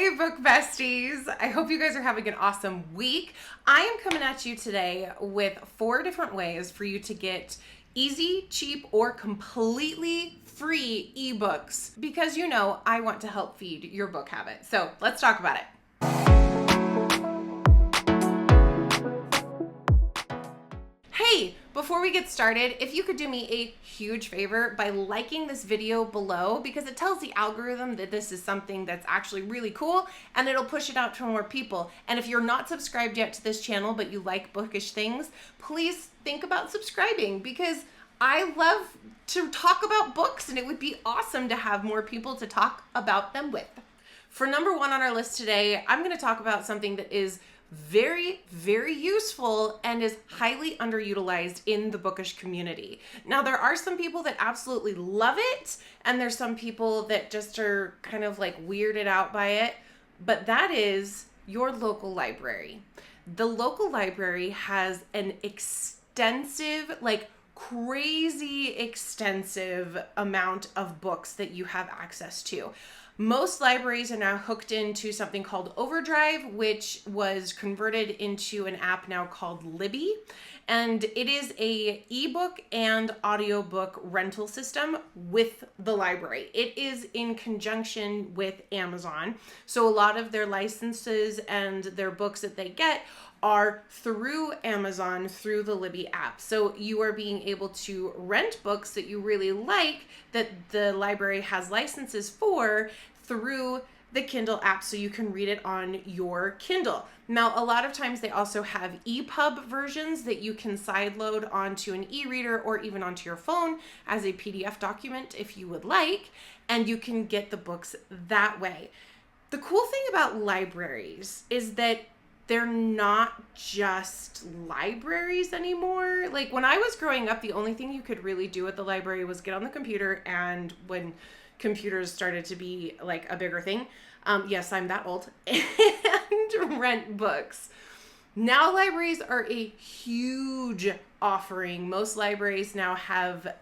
Hey book besties, I hope you guys are having an awesome week. I am coming at you today with 4 different ways for you to get easy, cheap, or completely free ebooks because you know I want to help feed your book habit. So let's talk about it. Hey, before we get started, if you could do me a huge favor by liking this video below, because it tells the algorithm that this is something that's actually really cool and it'll push it out to more people. And if you're not subscribed yet to this channel but you like bookish things, please think about subscribing because I love to talk about books and it would be awesome to have more people to talk about them with. For number 1 on our list today, I'm going to talk about something that is very, very useful and is highly underutilized in the bookish community. Now, there are some people that absolutely love it, and there's some people that just are kind of like weirded out by it, but that is your local library. The local library has an extensive, like crazy extensive amount of books that you have access to. Most libraries are now hooked into something called Overdrive, which was converted into an app now called Libby. And it is a ebook and audiobook rental system with the library. It is in conjunction with Amazon. So a lot of their licenses and their books that they get are through Amazon, through the Libby app. So you are being able to rent books that you really like that the library has licenses for through the Kindle app so you can read it on your Kindle. Now, a lot of times they also have EPUB versions that you can sideload onto an e-reader or even onto your phone as a PDF document if you would like, and you can get the books that way. The cool thing about libraries is that they're not just libraries anymore. Like when I was growing up, the only thing you could really do at the library was get on the computer, and when computers started to be like a bigger thing, yes, I'm that old, and rent books. Now libraries are a huge offering. Most libraries now have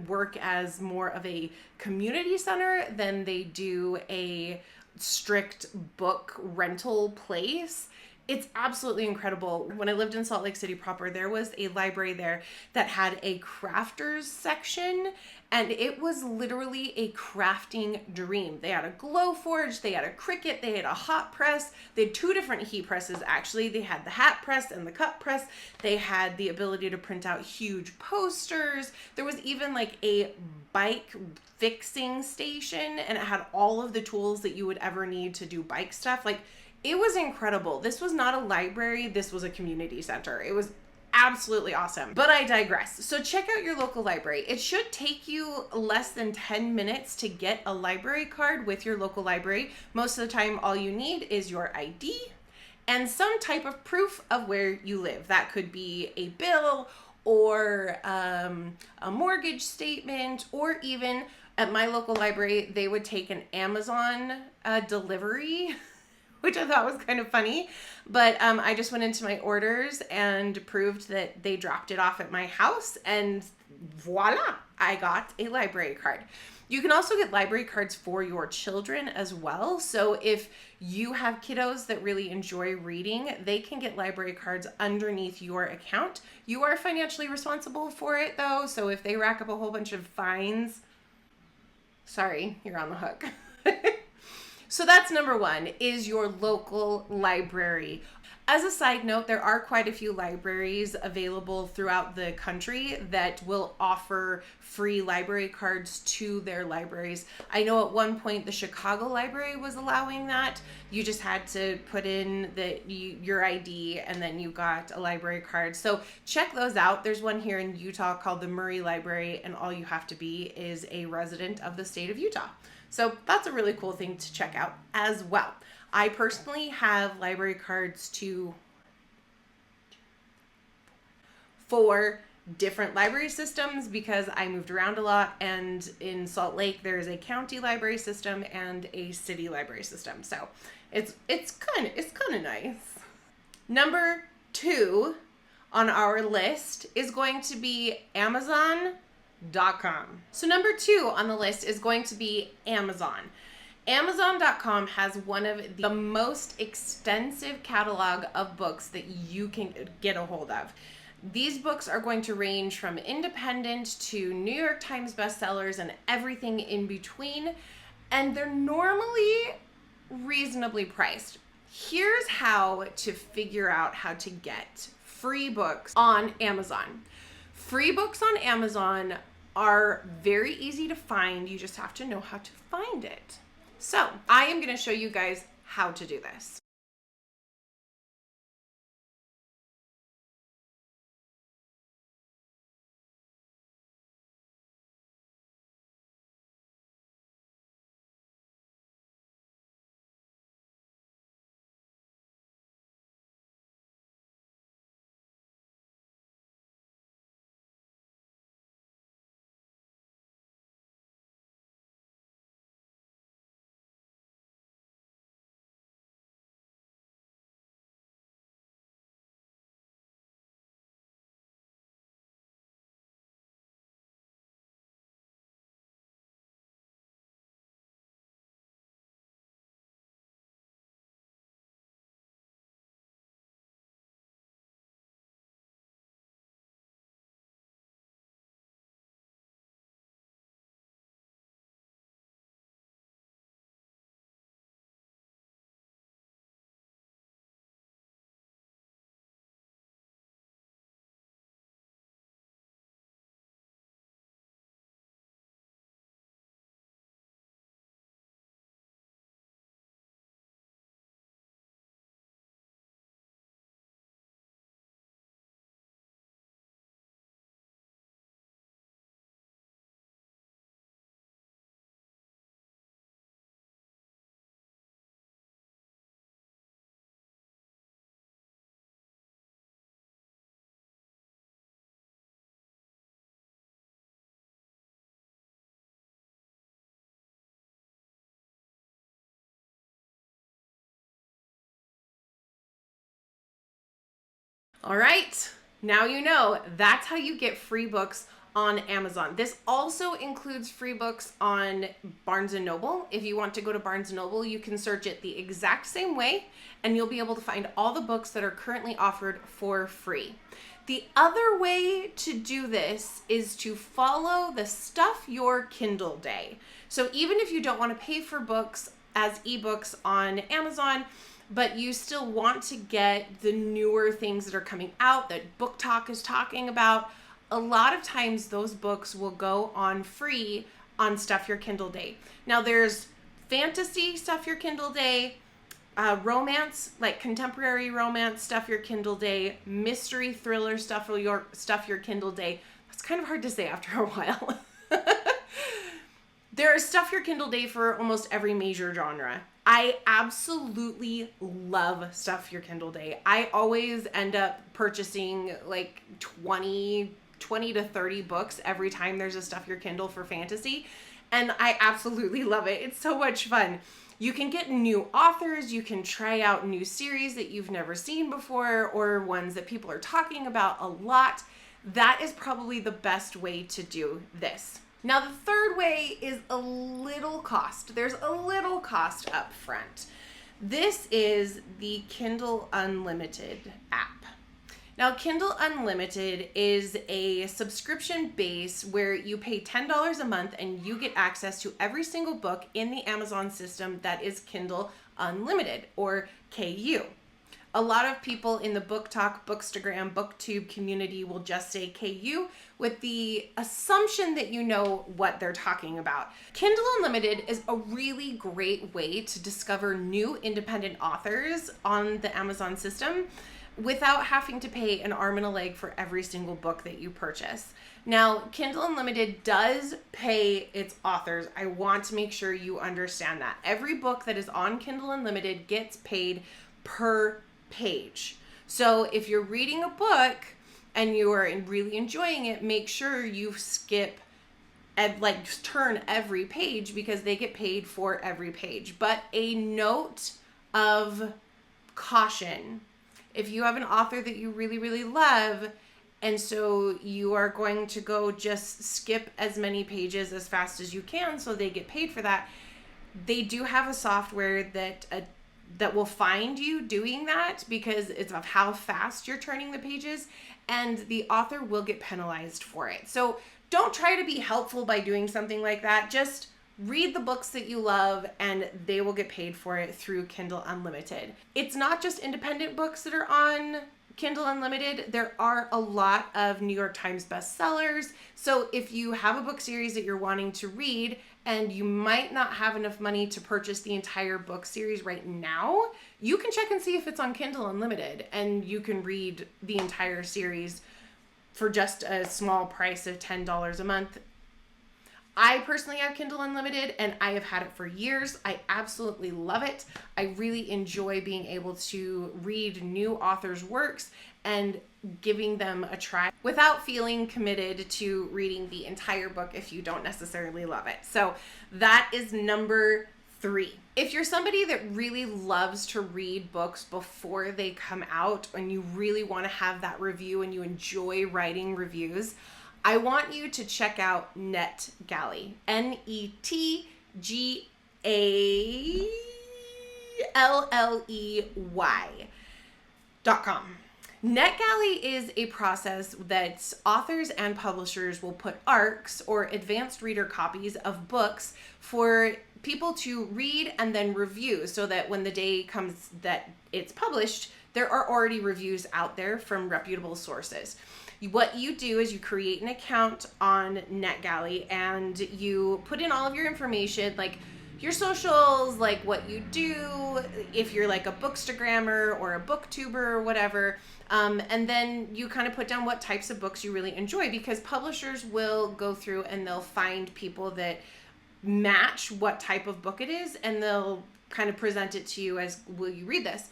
work as more of a community center than they do a strict book rental place. It's absolutely incredible. When I lived in Salt Lake City proper, there was a library there that had a crafters section, and it was literally a crafting dream. They had a glow forge, they had a Cricut, they had a hot press. They had 2 different heat presses actually. They had the hat press and the cut press. They had the ability to print out huge posters. There was even like a bike fixing station, and it had all of the tools that you would ever need to do bike stuff. Like, it was incredible. This was not a library. This was a community center. It was absolutely awesome. But I digress. So check out your local library. It should take you less than 10 minutes to get a library card with your local library. Most of the time, all you need is your ID and some type of proof of where you live. That could be a bill or a mortgage statement, or even at my local library, they would take an Amazon delivery, which I thought was kind of funny. But I just went into my orders and proved that they dropped it off at my house, and voila, I got a library card. You can also get library cards for your children as well. So if you have kiddos that really enjoy reading, they can get library cards underneath your account. You are financially responsible for it though. So if they rack up a whole bunch of fines, sorry, you're on the hook. So that's number 1, is your local library. As a side note, there are quite a few libraries available throughout the country that will offer free library cards to their libraries. I know at one point the Chicago Library was allowing that. You just had to put in your ID and then you got a library card. So check those out. There's one here in Utah called the Murray Library, and all you have to be is a resident of the state of Utah. So that's a really cool thing to check out as well. I personally have library cards to 4 different library systems because I moved around a lot, and in Salt Lake there is a county library system and a city library system. So it's kind of nice. Number 2 on our list is going to be Amazon.com. So number 2 on the list is going to be Amazon. Amazon.com has one of the most extensive catalog of books that you can get a hold of. These books are going to range from independent to New York Times bestsellers and everything in between, and they're normally reasonably priced. Here's how to figure out how to get free books on Amazon. Free books on Amazon are very easy to find. You just have to know how to find it. So I am going to show you guys how to do this. All right, now you know that's how you get free books on Amazon. This also includes free books on Barnes & Noble. If you want to go to Barnes & Noble, you can search it the exact same way and you'll be able to find all the books that are currently offered for free. The other way to do this is to follow the Stuff Your Kindle Day. So even if you don't want to pay for books as ebooks on Amazon, but you still want to get the newer things that are coming out that Book Talk is talking about, a lot of times those books will go on free on Stuff Your Kindle Day. Now there's fantasy Stuff Your Kindle Day, romance, like contemporary romance Stuff Your Kindle Day, mystery thriller Stuff Your Kindle Day. That's kind of hard to say after a while. There is Stuff Your Kindle Day for almost every major genre. I absolutely love Stuff Your Kindle Day. I always end up purchasing like 20 to 30 books every time there's a Stuff Your Kindle for fantasy, and I absolutely love it. It's so much fun. You can get new authors, you can try out new series that you've never seen before or ones that people are talking about a lot. That is probably the best way to do this. Now the third way is a little cost. There's a little cost up front. This is the Kindle Unlimited app. Now Kindle Unlimited is a subscription base where you pay $10 a month and you get access to every single book in the Amazon system that is Kindle Unlimited, or KU. A lot of people in the Book Talk, Bookstagram, BookTube community will just say KU with the assumption that you know what they're talking about. Kindle Unlimited is a really great way to discover new independent authors on the Amazon system without having to pay an arm and a leg for every single book that you purchase. Now, Kindle Unlimited does pay its authors. I want to make sure you understand that. Every book that is on Kindle Unlimited gets paid per page. So if you're reading a book and you are really enjoying it, make sure you skip and turn every page because they get paid for every page. But a note of caution: if you have an author that you really, really love, and so you are going to go just skip as many pages as fast as you can so they get paid for that, They do have a software that will find you doing that because it's of how fast you're turning the pages, and the author will get penalized for it. So don't try to be helpful by doing something like that. Just read the books that you love and they will get paid for it through Kindle Unlimited. It's not just independent books that are on Kindle Unlimited. There are a lot of New York Times bestsellers. So if you have a book series that you're wanting to read and you might not have enough money to purchase the entire book series right now, you can check and see if it's on Kindle Unlimited and you can read the entire series for just a small price of $10 a month. I personally have Kindle Unlimited and I have had it for years. I absolutely love it. I really enjoy being able to read new authors' works and giving them a try without feeling committed to reading the entire book if you don't necessarily love it. So that is number 3. If you're somebody that really loves to read books before they come out and you really want to have that review and you enjoy writing reviews, I want you to check out NetGalley, NetGalley.com. NetGalley is a process that authors and publishers will put ARCs, or advanced reader copies of books, for people to read and then review, so that when the day comes that it's published, there are already reviews out there from reputable sources. What you do is you create an account on NetGalley and you put in all of your information, like your socials, like what you do, if you're like a bookstagrammer or a booktuber or whatever. And then you kind of put down what types of books you really enjoy, because publishers will go through and they'll find people that match what type of book it is and they'll kind of present it to you as, will you read this?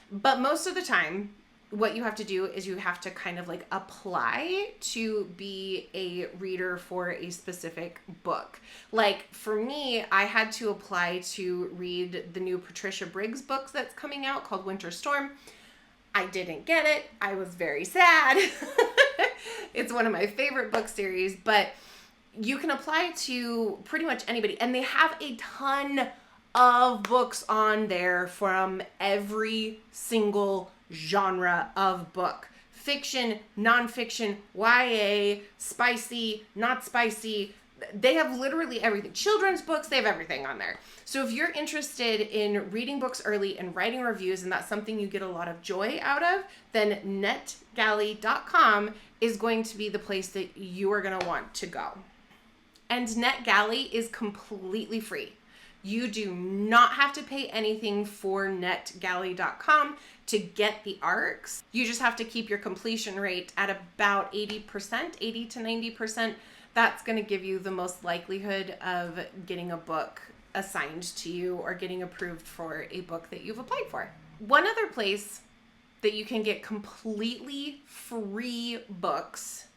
But most of the time, what you have to do is you have to kind of like apply to be a reader for a specific book. Like for me, I had to apply to read the new Patricia Briggs book that's coming out called Winter Storm. I didn't get it. I was very sad. It's one of my favorite book series, but you can apply to pretty much anybody. And they have a ton of books on there from every single genre of book. Fiction, nonfiction, YA, spicy, not spicy. They have literally everything. Children's books, they have everything on there. So if you're interested in reading books early and writing reviews, and that's something you get a lot of joy out of, then NetGalley.com is going to be the place that you are going to want to go. And NetGalley is completely free. You do not have to pay anything for NetGalley.com to get the ARCs. You just have to keep your completion rate at about 80%, 80 to 90%. That's going to give you the most likelihood of getting a book assigned to you or getting approved for a book that you've applied for. One other place that you can get completely free books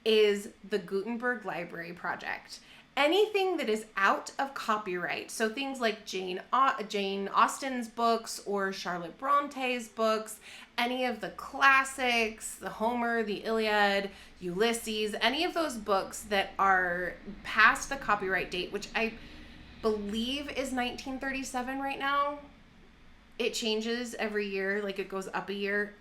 is the Gutenberg Library Project. Anything that is out of copyright, so things like Jane Austen's books or Charlotte Bronte's books, any of the classics, the Homer, the Iliad, Ulysses, any of those books that are past the copyright date, which I believe is 1937 right now. It changes every year, like it goes up a year.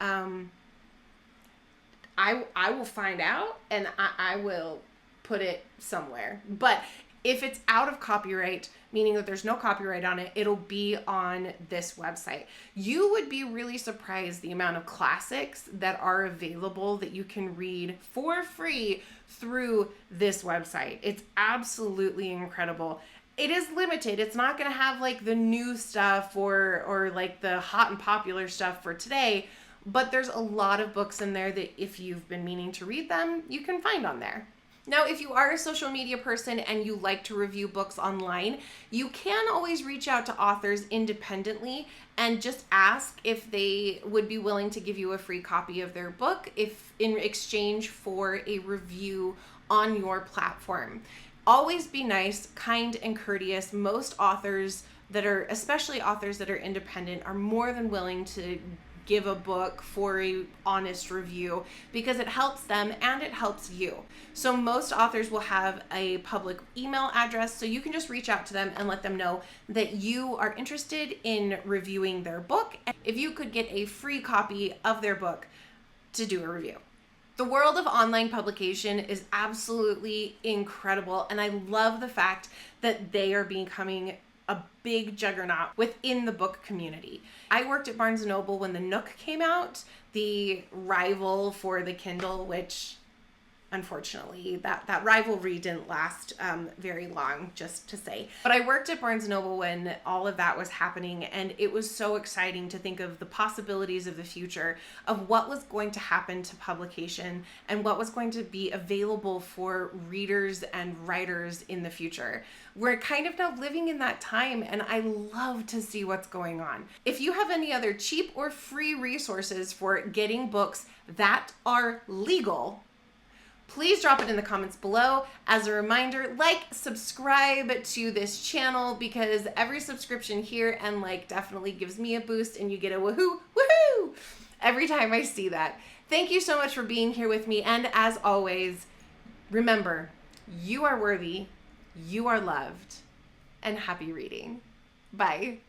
I will find out and I will put it somewhere. But if it's out of copyright, meaning that there's no copyright on it, it'll be on this website. You would be really surprised the amount of classics that are available that you can read for free through this website. It's absolutely incredible. It is limited. It's not going to have like the new stuff or like the hot and popular stuff for today, but there's a lot of books in there that if you've been meaning to read them, you can find on there. Now, if you are a social media person and you like to review books online, you can always reach out to authors independently and just ask if they would be willing to give you a free copy of their book if in exchange for a review on your platform. Always be nice, kind, and courteous. Most authors that are, especially authors that are independent, are more than willing to give a book for a honest review because it helps them and it helps you. So most authors will have a public email address, so you can just reach out to them and let them know that you are interested in reviewing their book. And if you could get a free copy of their book to do a review. The world of online publication is absolutely incredible, and I love the fact that they are becoming a big juggernaut within the book community. I worked at Barnes & Noble when the Nook came out, the rival for the Kindle, which unfortunately that rivalry didn't last very long, just to say. But I worked at Barnes & Noble when all of that was happening, and it was so exciting to think of the possibilities of the future of what was going to happen to publication and what was going to be available for readers and writers in the future. We're kind of now living in that time, and I love to see what's going on. If you have any other cheap or free resources for getting books that are legal, please drop it in the comments below. As a reminder, like, subscribe to this channel, because every subscription here and like definitely gives me a boost, and you get a woohoo every time I see that. Thank you so much for being here with me, and as always, remember, you are worthy, you are loved, and happy reading. Bye.